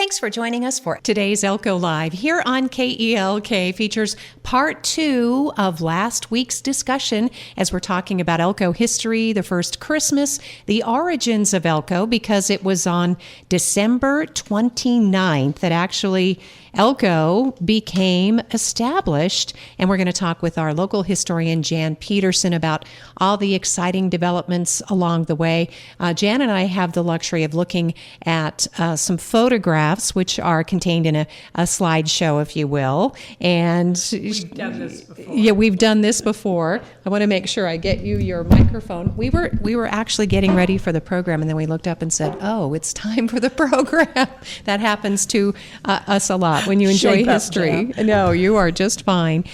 Thanks for joining us for today's Elko Live here on KELK. Features part 2 of last week's discussion as we're talking about Elko history, the first Christmas, the origins of Elko, because it was on December 29th that actually Elko became established, and we're going to talk with our local historian, Jan Petersen, about all the exciting developments along the way. Jan and I have the luxury of looking at some photographs, which are contained in a slideshow, if you will. And we've done this before. Yeah, we've done this before. I want to make sure I get you your microphone. We were actually getting ready for the program, and then we looked up and said, "Oh, it's time for the program." That happens to us a lot when you enjoy history. No, you are just fine.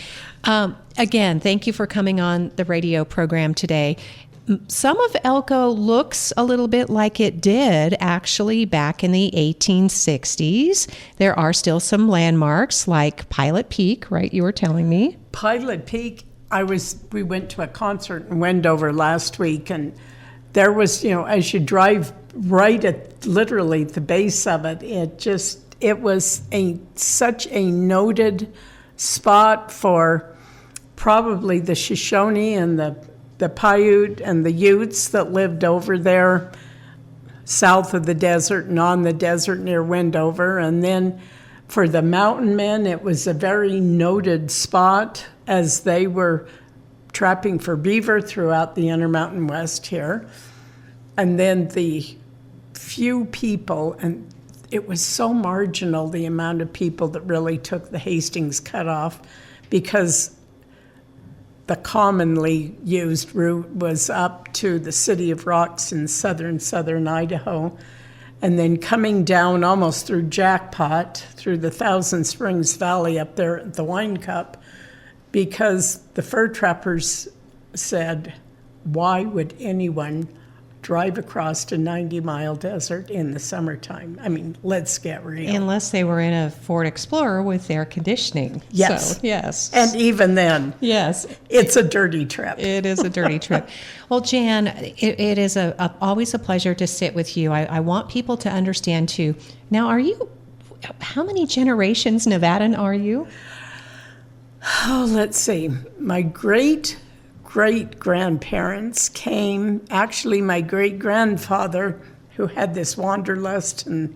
Again, thank you for coming on the radio program today. Some of Elko looks a little bit like it did actually back in the 1860s. There are still some landmarks like Pilot Peak, right? You were telling me. Pilot Peak, we went to a concert in Wendover last week, and there was, as you drive right at literally the base of it, it was such a noted spot for probably the Shoshone and the Paiute and the Utes that lived over there south of the desert and on the desert near Wendover. And then for the mountain men, it was a very noted spot as they were trapping for beaver throughout the Intermountain West here. And then the few people, and it was so marginal, the amount of people that really took the Hastings cutoff, because the commonly used route was up to the City of Rocks in southern Idaho, and then coming down almost through Jackpot, through the Thousand Springs Valley up there at the Wine Cup, because the fur trappers said, why would anyone drive across a 90-mile desert in the summertime? I mean, let's get real. Unless they were in a Ford Explorer with air conditioning. Yes. So, yes. And even then, yes, it's a dirty trip. It is a dirty trip. Well, Jan, it is always a pleasure to sit with you. I want people to understand, too. Now, how many generations Nevadan are you? Oh, let's see. My great-grandparents came, actually my great-grandfather, who had this wanderlust and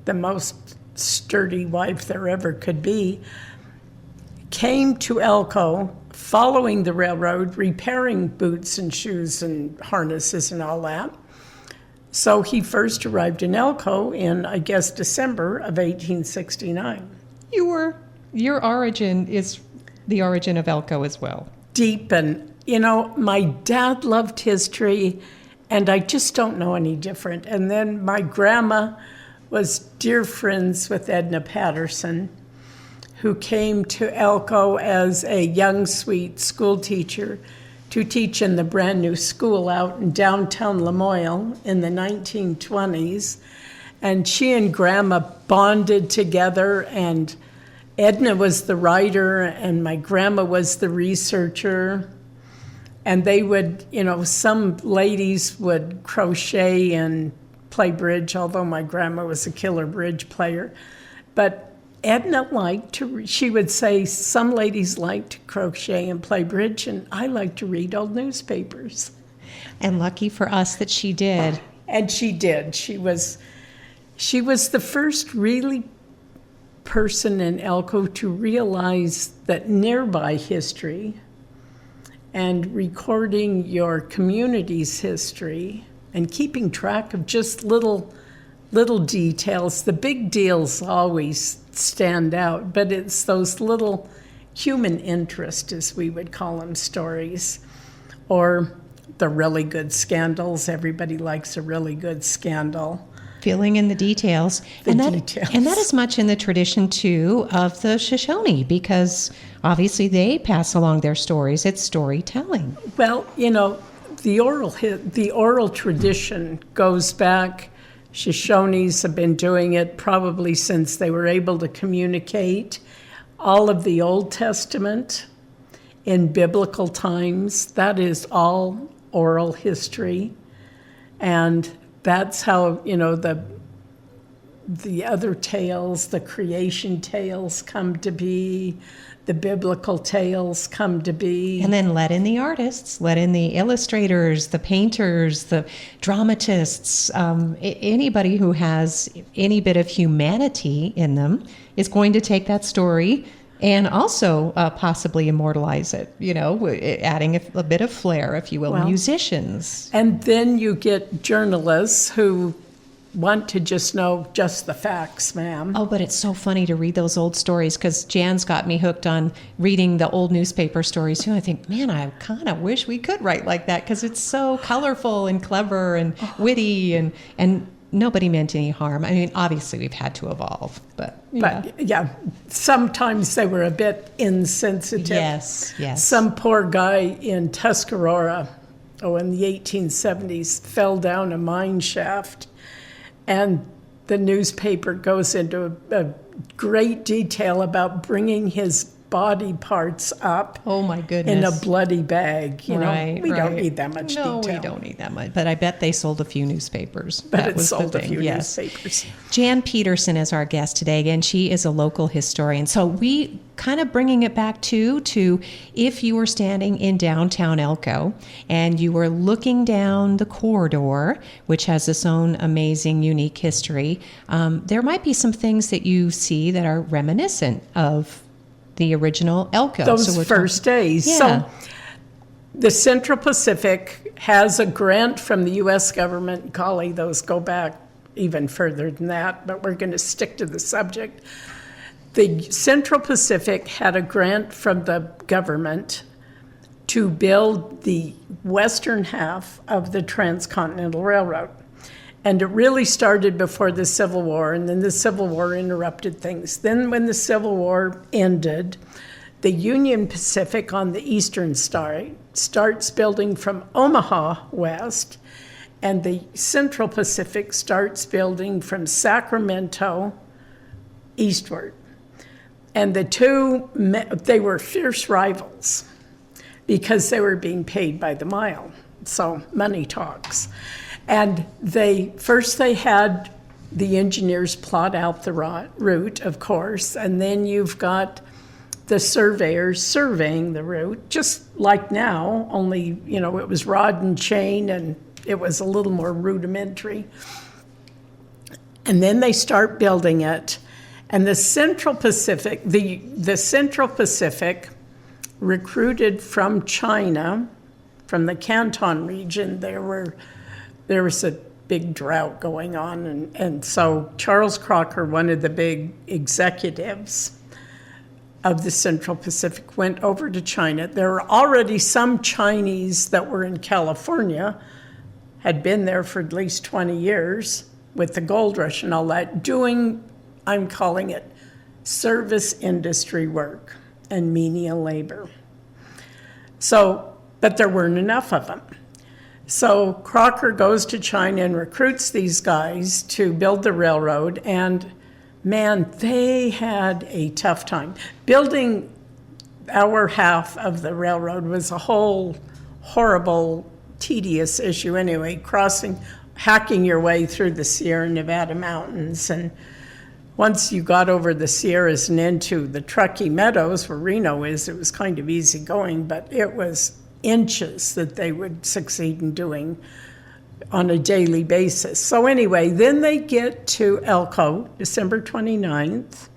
the most sturdy wife there ever could be, came to Elko following the railroad, repairing boots and shoes and harnesses and all that. So he first arrived in Elko in, I guess, December of 1869. Your origin is the origin of Elko as well. Deep, and my dad loved history, and I just don't know any different. And then my grandma was dear friends with Edna Petersen, who came to Elko as a young, sweet school teacher to teach in the brand new school out in downtown Lamoille in the 1920s. And she and Grandma bonded together, and Edna was the writer and my grandma was the researcher. And they would, some ladies would crochet and play bridge, although my grandma was a killer bridge player. But Edna she would say, some ladies like to crochet and play bridge, and I like to read old newspapers. And lucky for us that she did. And she did. She was the first really person in Elko to realize that nearby history and recording your community's history and keeping track of just little details. The big deals always stand out, but it's those little human interest, as we would call them, stories, or the really good scandals. Everybody likes a really good scandal. Filling in the details. And that is much in the tradition, too, of the Shoshone, because obviously they pass along their stories. It's storytelling. Well, the oral tradition goes back. Shoshones have been doing it probably since they were able to communicate. All of the Old Testament in biblical times, that is all oral history. And that's how, the other tales, the creation tales come to be, the biblical tales come to be. And then let in the artists, let in the illustrators, the painters, the dramatists, anybody who has any bit of humanity in them is going to take that story and also possibly immortalize it, adding a bit of flair, if you will, musicians. And then you get journalists who want to just know just the facts, ma'am. Oh, but it's so funny to read those old stories, because Jan's got me hooked on reading the old newspaper stories too. I think, man, I kind of wish we could write like that, because it's so colorful and clever and witty, and nobody meant any harm. I mean, obviously we've had to evolve, but yeah, sometimes they were a bit insensitive. Yes. Some poor guy in Tuscarora, in the 1870s, fell down a mine shaft. And the newspaper goes into a great detail about bringing his body parts up. Oh my goodness! In a bloody bag. We right. don't need that much detail. No, we don't need that much. But I bet they sold a few newspapers. But it sold a few newspapers. Jan Petersen is our guest today, and she is a local historian. So we kind of bringing it back to if you were standing in downtown Elko and you were looking down the corridor, which has its own amazing, unique history, there might be some things that you see that are reminiscent of the original Elko. Those first days. Yeah. So the Central Pacific has a grant from the U.S. government. Golly, those go back even further than that, but we're going to stick to the subject. The Central Pacific had a grant from the government to build the western half of the Transcontinental Railroad. And it really started before the Civil War, and then the Civil War interrupted things. Then when the Civil War ended, the Union Pacific on the eastern side starts building from Omaha west, and the Central Pacific starts building from Sacramento eastward. And the two, they were fierce rivals because they were being paid by the mile. So money talks. And they had the engineers plot out the route, of course, and then you've got the surveyors surveying the route, just like now, only, it was rod and chain and it was a little more rudimentary. And then they start building it. And the Central Pacific, the Central Pacific recruited from China, from the Canton region. There was a big drought going on, and so Charles Crocker, one of the big executives of the Central Pacific, went over to China. There were already some Chinese that were in California, had been there for at least 20 years with the gold rush and all that, doing, I'm calling it, service industry work and menial labor. So, but there weren't enough of them. So Crocker goes to China and recruits these guys to build the railroad, and man, they had a tough time. Building our half of the railroad was a whole horrible, tedious issue anyway, hacking your way through the Sierra Nevada mountains. And once you got over the Sierras and into the Truckee Meadows, where Reno is, it was kind of easy going, but it was inches that they would succeed in doing on a daily basis. So anyway, then they get to Elko, December 29th,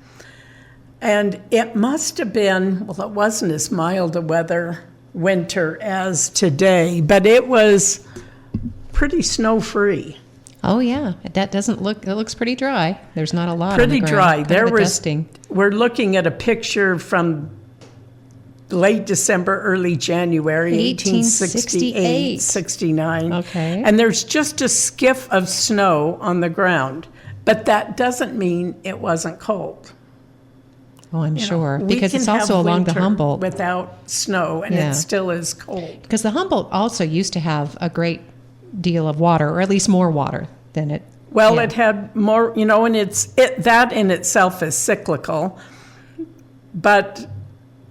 and it must have been, well, it wasn't as mild a winter as today, but it was pretty snow-free. Oh yeah, it looks pretty dry. There's not a lot pretty on the dry. ground. There was dusting. We're looking at a picture from late December, early January, 1868, 69. Okay. And there's just a skiff of snow on the ground, but that doesn't mean it wasn't cold. Oh, I'm sure, because it's also along the Humboldt. Without snow, and it still is cold. Because the Humboldt also used to have a great deal of water, or at least more water than it. Well, it had more, and that in itself is cyclical, but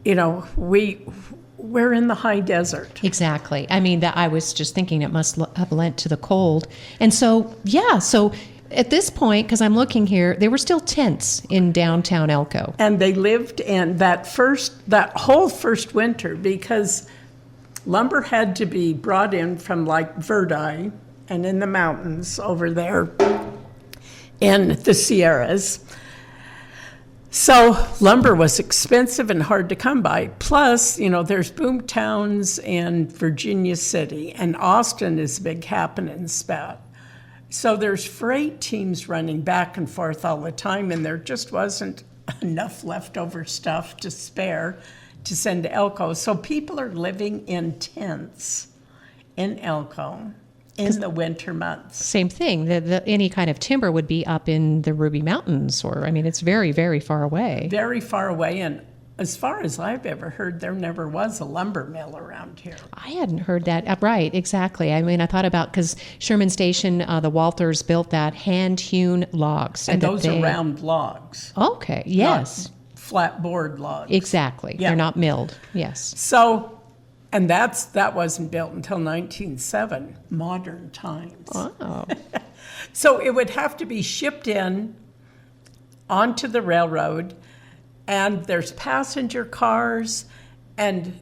we're in the high desert. Exactly. I mean, I was just thinking it must have lent to the cold. And so, at this point, because I'm looking here, there were still tents in downtown Elko. And they lived in that whole first winter, because lumber had to be brought in from like Verdi and in the mountains over there in the Sierras. So lumber was expensive and hard to come by. Plus, there's boom towns in Virginia City, and Austin is a big happening spot. So there's freight teams running back and forth all the time, and there just wasn't enough leftover stuff to spare to send to Elko. So people are living in tents in Elko in the winter months. Same thing. Any kind of timber would be up in the Ruby Mountains, it's very, very far away. Very far away, and as far as I've ever heard, there never was a lumber mill around here. I hadn't heard that. Right, exactly. I thought about, because Sherman Station, the Walthers built that hand-hewn logs. And those are round logs. Okay, yes. Not flat board logs. Exactly. Yeah. They're not milled, yes. So, and that wasn't built until 1907, modern times. Oh. So it would have to be shipped in onto the railroad, and there's passenger cars, and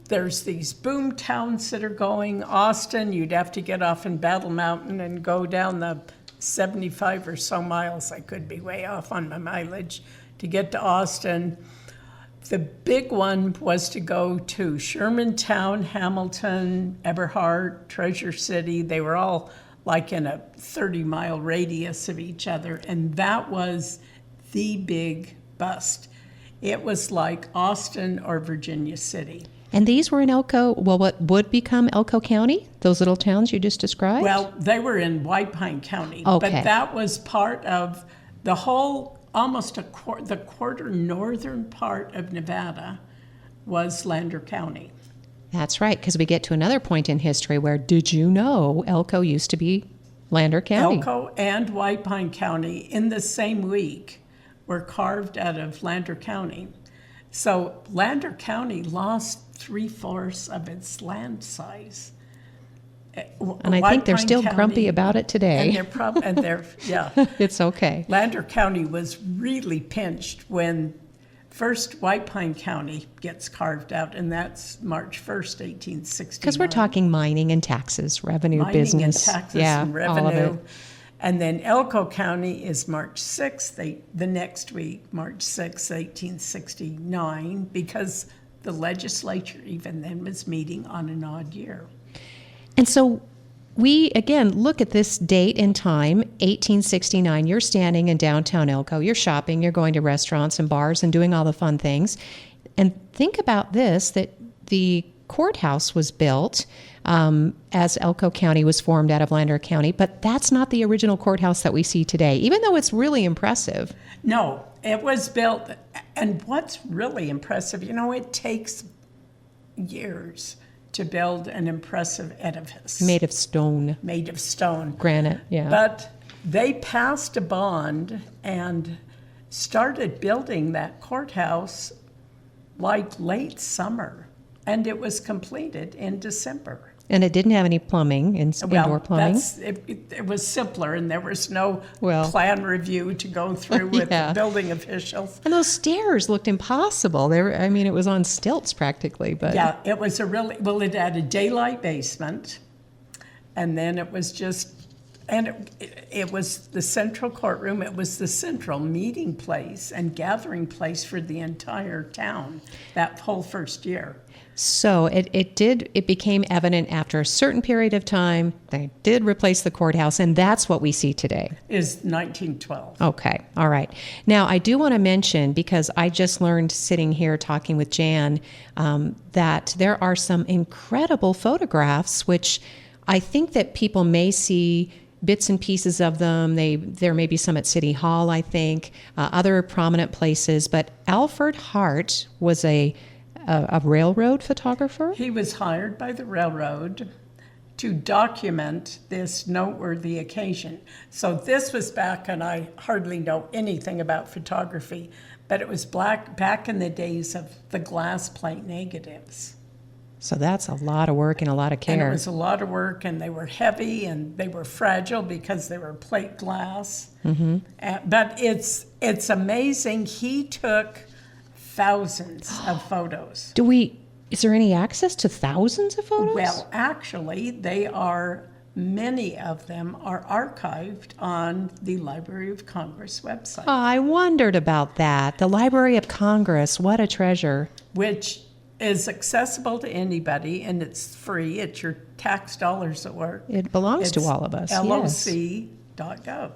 there's these boom towns that are going. Austin, you'd have to get off in Battle Mountain and go down the 75 or so miles. I could be way off on my mileage to get to Austin. The big one was to go to Shermantown, Hamilton, Eberhard, Treasure City. They were all like in a 30-mile radius of each other, and that was the big bust. It was like Austin or Virginia City. And these were in Elko, what would become Elko County, those little towns you just described? Well, they were in White Pine County, okay. But that was part of the whole, almost the quarter northern part of Nevada was Lander County. That's right, because we get to another point in history where, did you know Elko used to be Lander County? Elko and White Pine County in the same week were carved out of Lander County. So Lander County lost 3/4 of its land size. And I think they're still grumpy about it today. And they're yeah. It's okay. Lander County was really pinched when first White Pine County gets carved out, and that's March 1st, 1869. Because we're talking mining and taxes, revenue, business. Mining and taxes and revenue. All of it. And then Elko County is March 6th, the next week, March 6th, 1869, because the legislature even then was meeting on an odd year. And so we, again, look at this date and time, 1869. You're standing in downtown Elko. You're shopping. You're going to restaurants and bars and doing all the fun things. And think about this, that the courthouse was built as Elko County was formed out of Lander County, but that's not the original courthouse that we see today, even though it's really impressive. No, it was built, and what's really impressive, it takes years to build an impressive edifice. Made of stone. Made of stone. Granite, yeah. But they passed a bond and started building that courthouse like late summer, and it was completed in December. And it didn't have any plumbing, indoor plumbing? It was simpler, and there was no plan review to go through with the building officials. And those stairs looked impossible. It was on stilts practically. But yeah, it was it had a daylight basement, and then it was it was the central courtroom. It was the central meeting place and gathering place for the entire town that whole first year. So it became evident after a certain period of time, they did replace the courthouse, and that's what we see today. Is 1912. Okay, all right. Now, I do want to mention, because I just learned sitting here talking with Jan, that there are some incredible photographs, which I think that people may see bits and pieces of them. There may be some at City Hall, I think, other prominent places, but Alfred Hart was a railroad photographer? He was hired by the railroad to document this noteworthy occasion. So this was back, and I hardly know anything about photography, but it was back in the days of the glass plate negatives. So that's a lot of work and a lot of care. And it was a lot of work, and they were heavy, and they were fragile because they were plate glass. Mm-hmm. But it's amazing. He took thousands of photos. Is there any access to thousands of photos? Well, actually, many of them are archived on the Library of Congress website. Oh, I wondered about that. The Library of Congress, what a treasure. Which is accessible to anybody, and it's free. It's your tax dollars at work. It belongs to all of us. LOC.gov.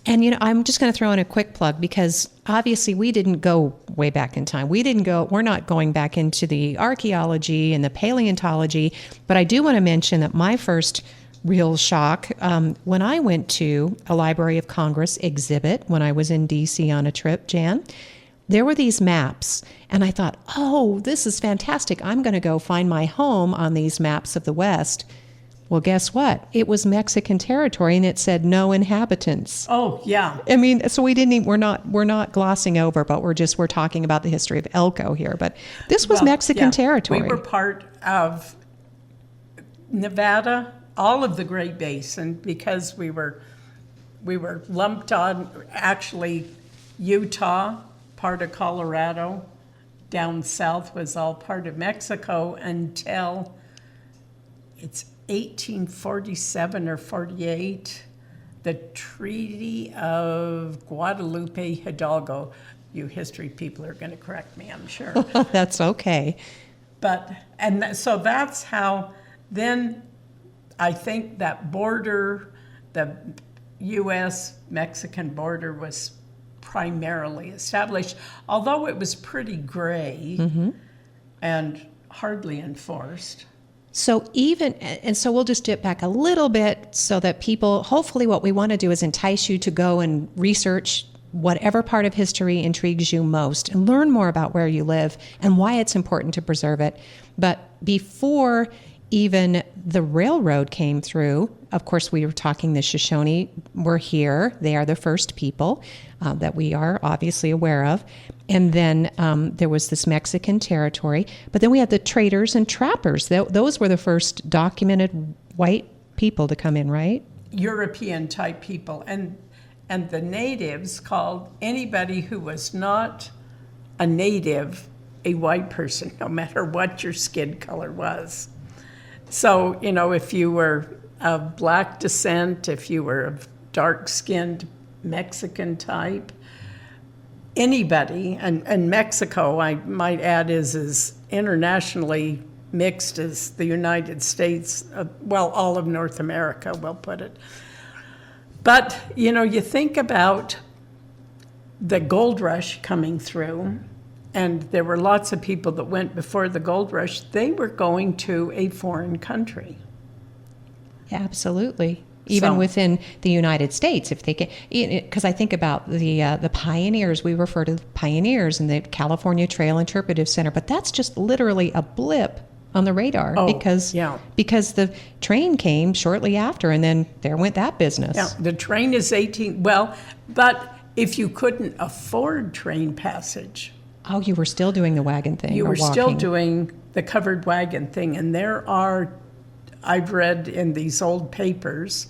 And, I'm just going to throw in a quick plug because obviously we didn't go way back in time. We're not going back into the archaeology and the paleontology, but I do want to mention that my first real shock, when I went to a Library of Congress exhibit when I was in D.C. on a trip, Jan, there were these maps, and I thought, oh, this is fantastic. I'm going to go find my home on these maps of the West. Well, guess what? It was Mexican territory, and it said no inhabitants. Oh, yeah. I mean, so we're not glossing over, but we're talking about the history of Elko here. But this was Mexican territory. We were part of Nevada, all of the Great Basin, because we were lumped on, actually, Utah, part of Colorado, down south was all part of Mexico until it's 1847 or 48, the Treaty of Guadalupe Hidalgo. You history people are going to correct me, I'm sure. That's okay. So that's how then I think that border, the U.S.-Mexican border was primarily established, although it was pretty gray and hardly enforced. So so we'll just dip back a little bit so that people, hopefully what we want to do is entice you to go and research whatever part of history intrigues you most and learn more about where you live and why it's important to preserve it. But before even the railroad came through, of course, we were talking the Shoshone were here. They are the first people that we are obviously aware of. And then there was this Mexican territory. But then we had the traders and trappers. Those were the first documented white people to come in, right? European type people. And the natives called anybody who was not a native a white person, no matter what your skin color was. So, if you were of black descent, if you were of dark-skinned Mexican type, anybody, and Mexico, I might add, is as internationally mixed as the United States, all of North America, we'll put it. But, you think about the gold rush coming through, and there were lots of people that went before the gold rush. They were going to a foreign country. Absolutely. Even within the United States, if they can, because I think about the pioneers, we refer to the pioneers in the California Trail Interpretive Center, but that's just literally a blip on the radar because the train came shortly after, and then there went that business. Yeah, the train is but if you couldn't afford train passage. Oh, you were still doing the wagon thing. You were still doing the covered wagon thing, and I've read in these old papers,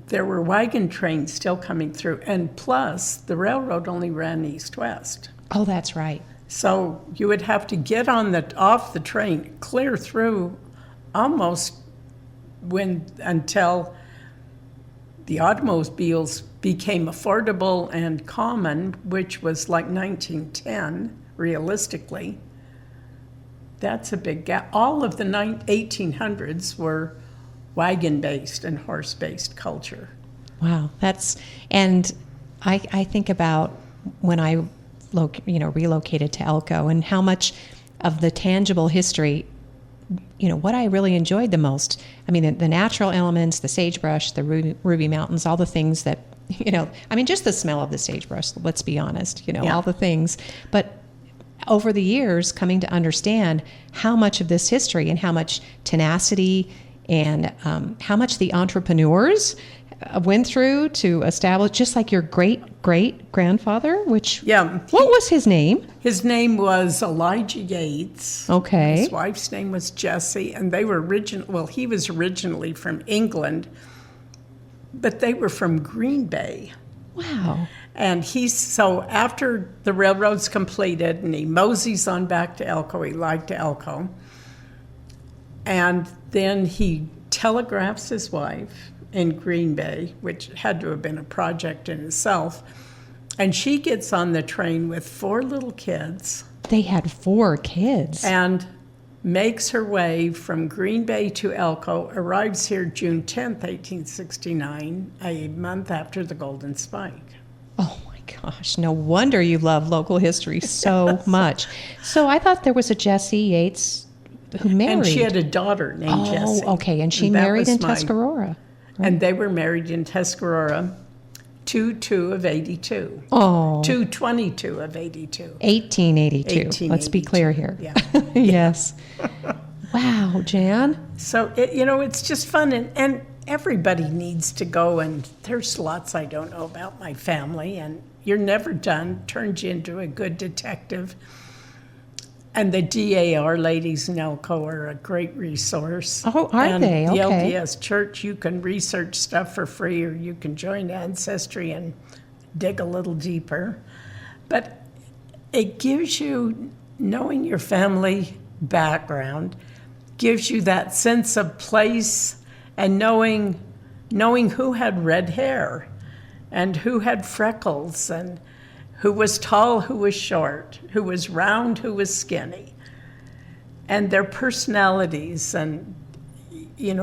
there were wagon trains still coming through. And plus, the railroad only ran east-west. Oh, that's right. So you would have to get off the train, clear through almost until the automobiles became affordable and common, which was like 1910, realistically. That's a big gap. All of the 1800s were wagon-based and horse-based culture. Wow, and I think about when I relocated to Elko and how much of the tangible history, what I really enjoyed the most. I mean, the natural elements, the sagebrush, the Ruby Mountains, all the things that, just the smell of the sagebrush, let's be honest, all the things. But over the years, coming to understand how much of this history and how much tenacity and how much the entrepreneurs went through to establish, just like your great-great-grandfather, which, Yeah. what was his name? His name was Elijah Yates. Okay. His wife's name was Jessie, and they were he was originally from England, but they were from Green Bay. Wow. And so after the railroad's completed and he moseys on back to Elko, he liked Elko, and then he telegraphs his wife in Green Bay, which had to have been a project in itself, and she gets on the train with 4 little kids. They had 4 kids. And makes her way from Green Bay to Elko, arrives here June 10th, 1869, a month after the Golden Spike. Oh my gosh, no wonder you love local history so much. So I thought there was a Jessie Yates who married. And she had a daughter named Jessie. Oh, okay, and she married in Tuscarora. Right? And they were married in Tuscarora, 2/2 of 82. Oh. 2/22 of 82. 1882. Let's be clear here. Yeah. Yes. Wow, Jan. So, it's just fun, and everybody needs to go, and there's lots I don't know about my family, and you're never done. Turns you into a good detective. And the DAR ladies in Elko are a great resource. Oh, are they? The Okay. LDS Church, you can research stuff for free, or you can join Ancestry and dig a little deeper. But it gives you, knowing your family background, gives you that sense of place, and knowing who had red hair and who had freckles and who was tall, who was short, who was round, who was skinny, and their personalities. And you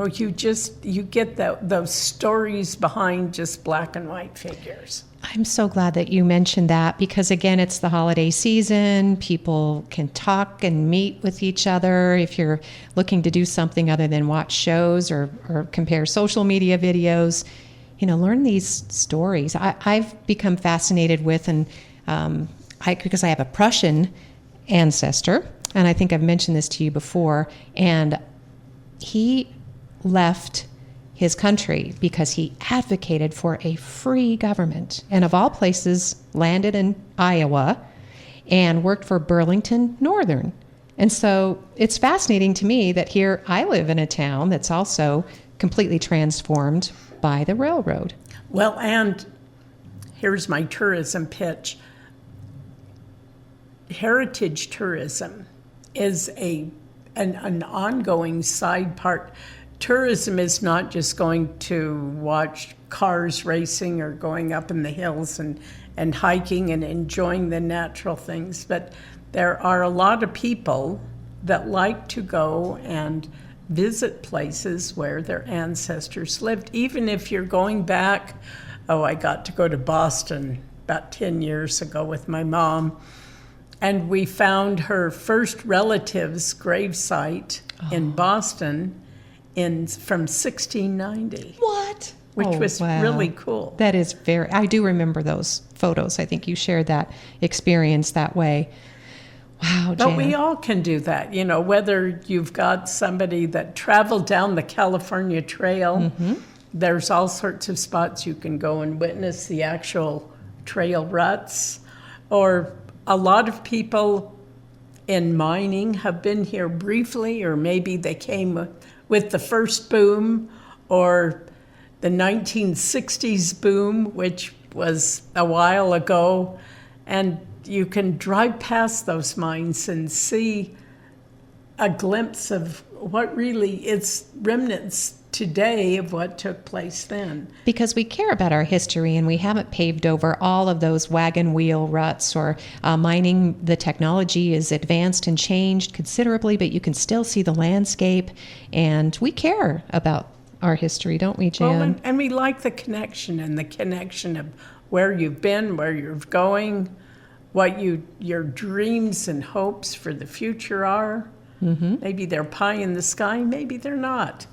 get those stories behind just black and white figures. I'm so glad that you mentioned that, because again, it's the holiday season. People can talk and meet with each other. If you're looking to do something other than watch shows or compare social media videos, learn these stories. I've become fascinated with, and because I have a Prussian ancestor, and I think I've mentioned this to you before, and he left his country because he advocated for a free government, and of all places landed in Iowa and worked for Burlington Northern. And so it's fascinating to me that here I live in a town that's also completely transformed by the railroad. Well, and here's my tourism pitch. Heritage tourism is an ongoing side part. Tourism is not just going to watch cars racing or going up in the hills and hiking and enjoying the natural things, but there are a lot of people that like to go and visit places where their ancestors lived. Even if you're going back, I got to go to Boston about 10 years ago with my mom, and we found her first relative's gravesite in Boston from 1690. What? Which was really cool. That is I do remember those photos. I think you shared that experience that way. Wow, Jan. But we all can do that, whether you've got somebody that traveled down the California Trail. Mm-hmm. There's all sorts of spots you can go and witness the actual trail ruts. Or a lot of people in mining have been here briefly, or maybe they came with the first boom, or the 1960s boom, which was a while ago. And you can drive past those mines and see a glimpse of what really is remnants today of what took place then. Because we care about our history, and we haven't paved over all of those wagon wheel ruts, or mining. The technology is advanced and changed considerably, but you can still see the landscape, and we care about our history, don't we, Jan? Well, and we like the connection of where you've been, where you're going, what your dreams and hopes for the future are. Mm-hmm. Maybe they're pie in the sky, maybe they're not.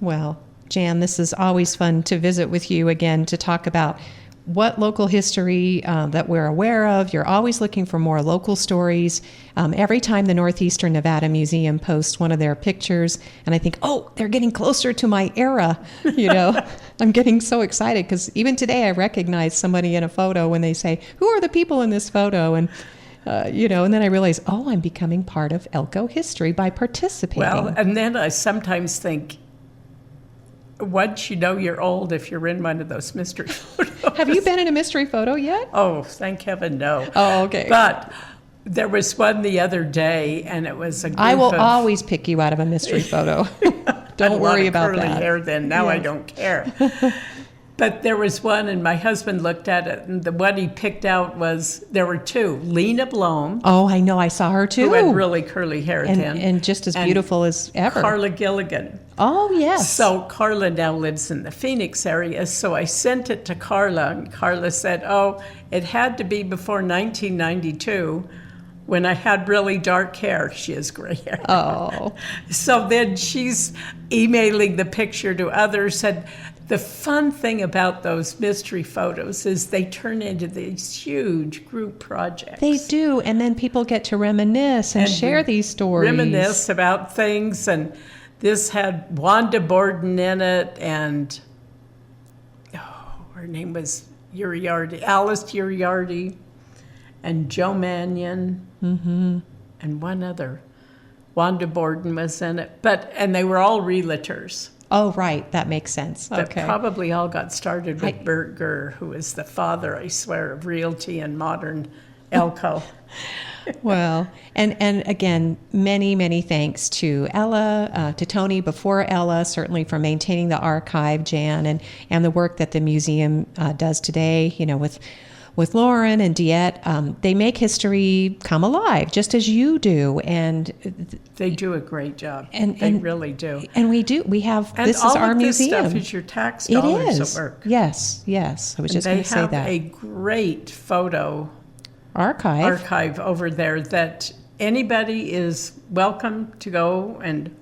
Well, Jan, this is always fun to visit with you again, to talk about what local history that we're aware of. You're always looking for more local stories. Every time the Northeastern Nevada Museum posts one of their pictures, and I think, oh, they're getting closer to my era, I'm getting so excited because even today I recognize somebody in a photo when they say, who are the people in this photo? And and then I realize, oh, I'm becoming part of Elko history by participating. Well, and then I sometimes think, once you know you're old if you're in one of those mystery photos. Have you been in a mystery photo yet? Oh, thank heaven, no. Oh, okay. But there was one the other day, and it was a group I will always pick you out of a mystery photo. Don't worry about curly that. hair then. Now I don't care. But there was one, and my husband looked at it, and the one he picked out there were two. Lena Blom. Oh, I know. I saw her too. Who had really curly hair then. And just as beautiful as ever. Carla Gilligan. Oh, yes. So Carla now lives in the Phoenix area, so I sent it to Carla, and Carla said, oh, it had to be before 1992 when I had really dark hair. She has gray hair. Oh. So then she's emailing the picture to others, and the fun thing about those mystery photos is they turn into these huge group projects. They do, and then people get to reminisce and share these stories. Reminisce about things, and this had Wanda Borden in it, and her name was Alice Uriardi, and Joe Mannion, and one other. Wanda Borden was in it, and they were all realtors. Oh, right. That makes sense. That Okay. probably all got started with Bert Gurr, who is the father, I swear, of realty and modern Elko. Well, and again, many, many thanks to Ella, to Tony before Ella, certainly for maintaining the archive, Jan, and the work that the museum does today, with Lauren and Diette. They make history come alive, just as you do. And they do a great job. They really do. And we do. We have, and this is our museum. All of this stuff is your tax dollars at work. Yes. I was just going to say that. They have a great photo archive over there that anybody is welcome to go and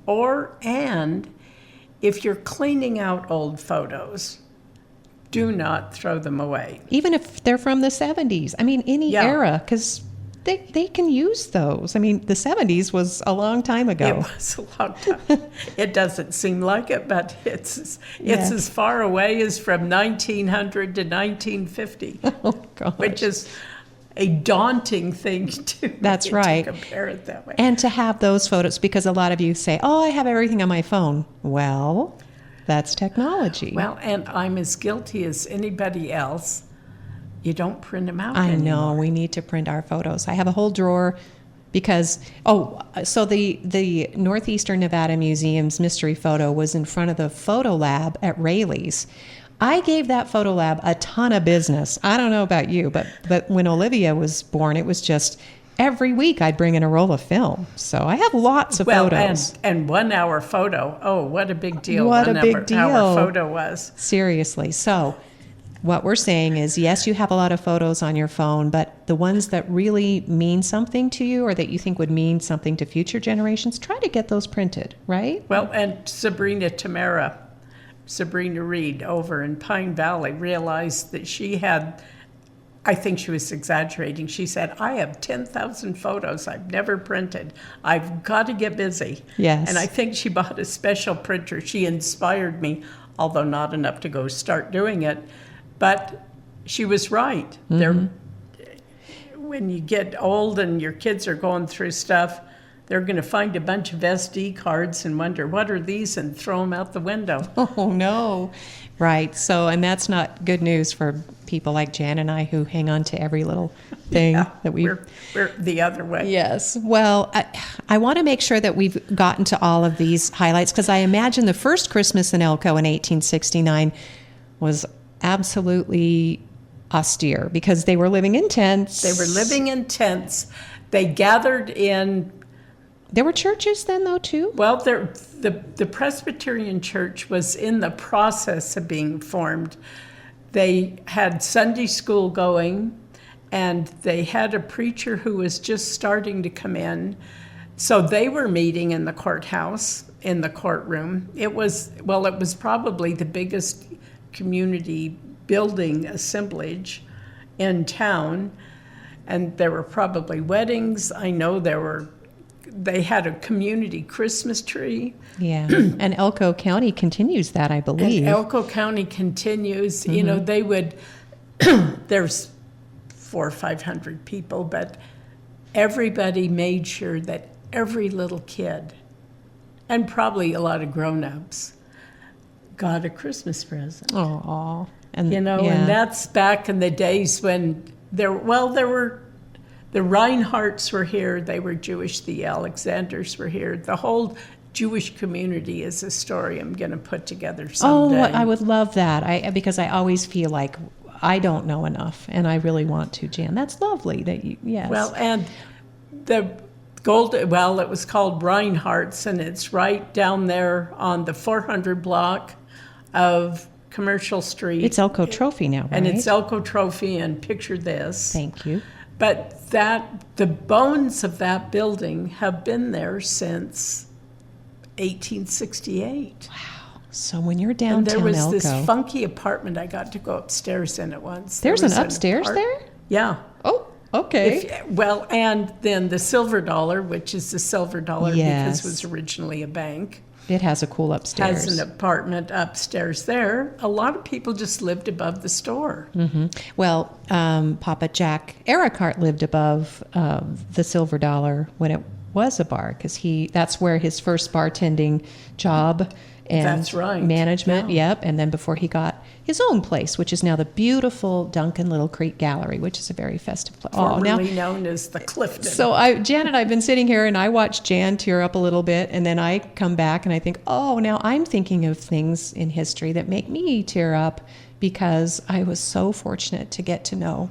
if you're cleaning out old photos, do not throw them away. Even if they're from the 70s. I mean, any era, because they can use those. I mean, the 70s was a long time ago. It was a long time. It doesn't seem like it, but it's as far away as from 1900 to 1950. Oh, gosh. Which is a daunting thing to That's right. to compare it that way. And to have those photos, because a lot of you say, oh, I have everything on my phone. Well, that's technology. Well, and I'm as guilty as anybody else. You don't print them out I anymore. know. We need to print our photos. I have a whole drawer because, so the Northeastern Nevada Museum's mystery photo was in front of the photo lab at Rayleigh's. I gave that photo lab a ton of business. I don't know about you, but when Olivia was born, it was just every week I'd bring in a roll of film. So I have lots of photos. And 1 hour photo. Oh, what a big deal. What a big deal. Hour photo was. Seriously. So what we're saying is, yes, you have a lot of photos on your phone, but the ones that really mean something to you or that you think would mean something to future generations, try to get those printed, right? Well, and Sabrina Reed over in Pine Valley realized that she had, I think she was exaggerating. She said, I have 10,000 photos I've never printed. I've got to get busy. Yes. And I think she bought a special printer. She inspired me, although not enough to go start doing it. But she was right. Mm-hmm. When you get old and your kids are going through stuff, they're going to find a bunch of SD cards and wonder, what are these, and throw them out the window. Oh, no. Right. So, and that's not good news for people like Jan and I who hang on to every little thing that we're the other way. Yes. Well, I want to make sure that we've gotten to all of these highlights because I imagine the first Christmas in Elko in 1869 was absolutely austere because they were living in tents. They gathered in. There were churches then, though, too? Well, the Presbyterian Church was in the process of being formed. They had Sunday school going, and they had a preacher who was just starting to come in. So they were meeting in the courthouse, in the courtroom. It was probably the biggest community building assemblage in town, and there were probably weddings. I know they had a community Christmas tree. Yeah, and Elko County continues that, I believe. And Elko County continues. You know, they would, there's 400 or 500 people, but everybody made sure that every little kid, and probably a lot of grown-ups, got a Christmas present. Oh, and You know, and that's back in the days when there were, the Reinhardts were here, they were Jewish, the Alexanders were here. The whole Jewish community is a story I'm going to put together someday. Oh, I would love that. Because I always feel like I don't know enough, and I really want to, Jan. That's lovely that you, yes. Well, and the it was called Reinhardt's, and it's right down there on the 400 block of Commercial Street. It's Elko Trophy now, right? And it's Elko Trophy, and picture this. Thank you. But the bones of that building have been there since 1868. Wow. So when you're And downtown there was Elko, this funky apartment I got to go upstairs in at once. there's There an was upstairs there? Yeah. Oh, okay. And then the Silver Dollar, which is the Silver Dollar Yes. because it was originally a bank, It has a cool upstairs. has an apartment upstairs there. A lot of people just lived above the store. Well, Papa Jack Ericart lived above the Silver Dollar when it was a bar, because that's where his first bartending job and That's right. management, Yeah. yep. And then before he got his own place, which is now the beautiful Duncan Little Creek Gallery, which is a very festive place. Formerly known as the Clifton. So Jan and I have been sitting here, and I watch Jan tear up a little bit, and then I come back and I think, oh, now I'm thinking of things in history that make me tear up, because I was so fortunate to get to know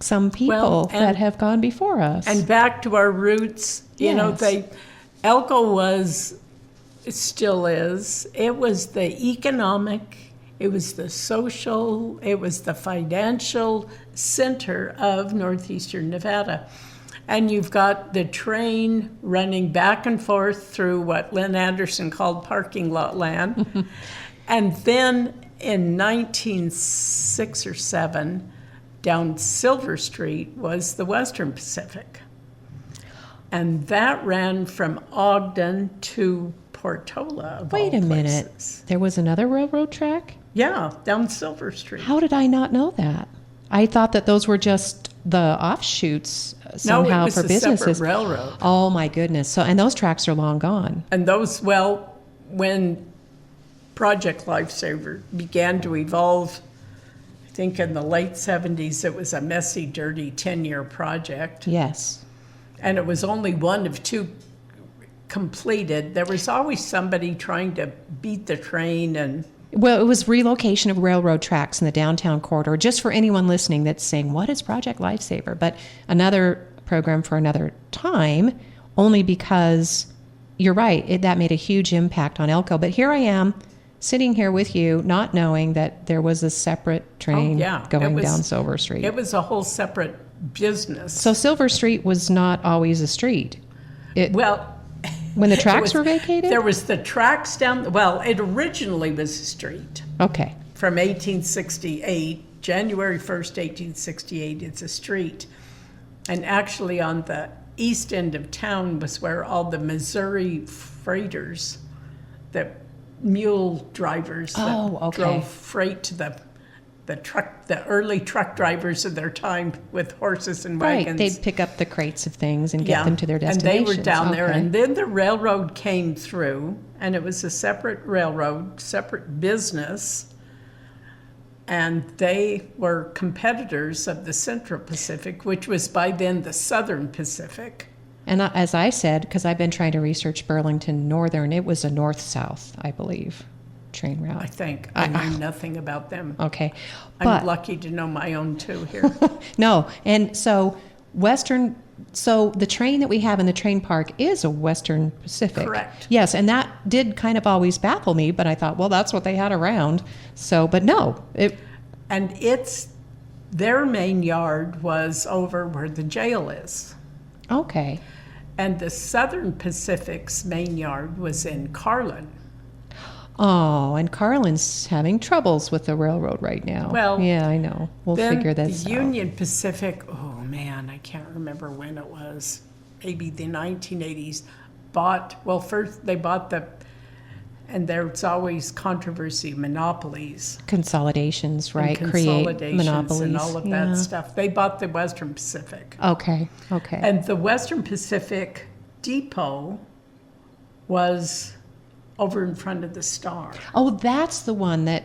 some people that have gone before us. And back to our roots, you know, Yes. Elko it still is, it was the economic, it was the social, it was the financial center of northeastern Nevada. And you've got the train running back and forth through what Lynn Anderson called parking lot land. And then in 1906 or 7, down Silver Street was the Western Pacific. And that ran from Ogden to Portola. Of Wait all a minute. places. There was another railroad track? Yeah, down Silver Street. How did I not know that? I thought that those were just the offshoots somehow no, it was for a businesses. separate railroad. Oh my goodness. So, and those tracks are long gone. And when Project Lifesaver began to evolve, I think in the late 70s, it was a messy, dirty 10-year project. Yes. And it was only one of two completed. There was always somebody trying to beat the train and Well, it was relocation of railroad tracks in the downtown corridor, just for anyone listening that's saying, what is Project Lifesaver? But another program for another time, only because you're right, that made a huge impact on Elko. But here I am, sitting here with you, not knowing that there was a separate train going down Silver Street. It was a whole separate business. So Silver Street was not always a street. When the tracks were vacated? There was the tracks down, it originally was a street. Okay. From 1868, January 1st, 1868, it's a street. And actually on the east end of town was where all the Missouri freighters, the mule drivers that drove freight to the early truck drivers of their time with horses and wagons. Right, they'd pick up the crates of things and get them to their destinations. And they were down there, and then the railroad came through, and it was a separate railroad, separate business, and they were competitors of the Central Pacific, which was by then the Southern Pacific. And as I said, because I've been trying to research Burlington Northern, it was a north-south, I believe, train route. I think. I know nothing about them. Okay. I'm lucky to know my own too here. No. And so the train that we have in the train park is a Western Pacific. Correct. Yes, and that did kind of always baffle me, but I thought, well, that's what they had around. So, but no. And their main yard was over where the jail is. Okay. And the Southern Pacific's main yard was in Carlin. Oh, and Carlin's having troubles with the railroad right now. Well, yeah, I know. We'll then figure this the out. Union Pacific, oh man, I can't remember when it was, maybe the 1980s, first they bought and there's always controversy, monopolies. Consolidations, right? And Create consolidations monopolies. and all of that stuff. They bought the Western Pacific. Okay. And the Western Pacific depot was over in front of the Star. Oh, that's the one that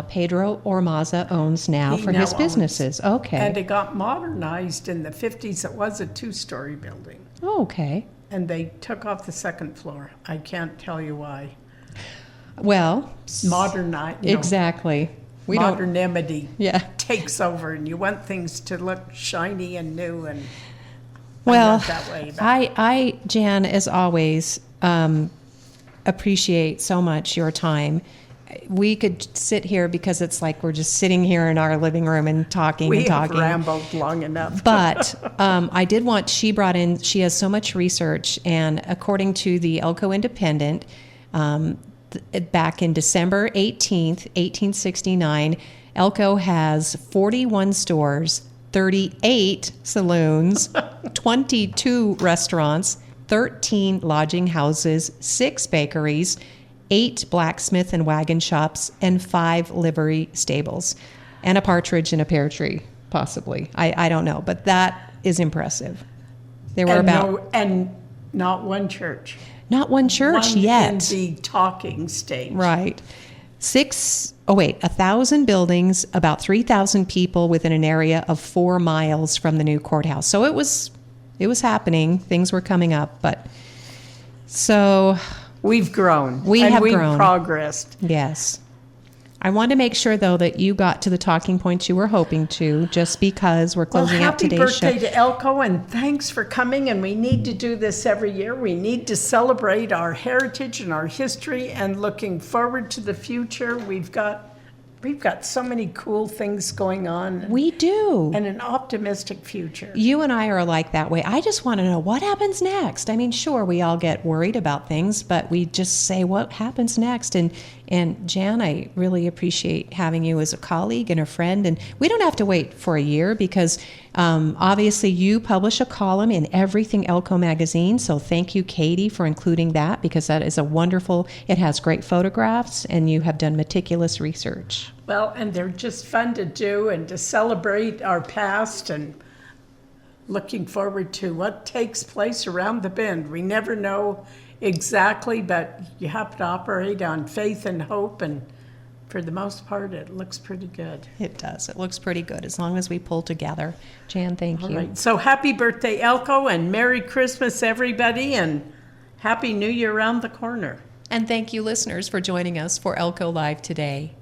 Pedro Ormaza owns now He for now his owns. businesses. Okay. And it got modernized in the 50s. It was a 2-story building. Oh, okay. And they took off the second floor. I can't tell you why. Well, Exactly. Modernity Yeah. takes over, and you want things to look shiny and new, and Well, I'm not that way. But I, Jan, as always, appreciate so much your time. We could sit here because it's like we're just sitting here in our living room and talking we and have talking. rambled long enough. But she has so much research, and according to the Elko Independent, back in December 18th, 1869, Elko has 41 stores, 38 saloons, 22 restaurants, 13 lodging houses, 6 bakeries, 8 blacksmith and wagon shops, and 5 livery stables, and a partridge and a pear tree, possibly. I don't know, but that is impressive. There were and not one church. Not one church One yet. in the talking stage. Right. 1,000 buildings, about 3,000 people within an area of 4 miles from the new courthouse. So it was happening. Things were coming up, but so We've grown. We've grown. Progressed. Yes. I want to make sure, though, that you got to the talking points you were hoping to, just because we're closing out today's show. Happy birthday to Elko, and thanks for coming. And we need to do this every year. We need to celebrate our heritage and our history, and looking forward to the future. We've got so many cool things going on. We do. And an optimistic future. You and I are alike that way. I just want to know what happens next. I mean, sure, we all get worried about things, but we just say what happens next. And Jan, I really appreciate having you as a colleague and a friend. And we don't have to wait for a year because obviously you publish a column in Everything Elko magazine. So thank you, Katie, for including that, because that is it has great photographs, and you have done meticulous research. Well, and they're just fun to do and to celebrate our past, and looking forward to what takes place around the bend. We never know exactly, but you have to operate on faith and hope, and for the most part, it looks pretty good. It does. It looks pretty good as long as we pull together. Jan, thank you. All right. So happy birthday, Elko, and Merry Christmas, everybody, and Happy New Year around the corner. And thank you, listeners, for joining us for Elko Live today.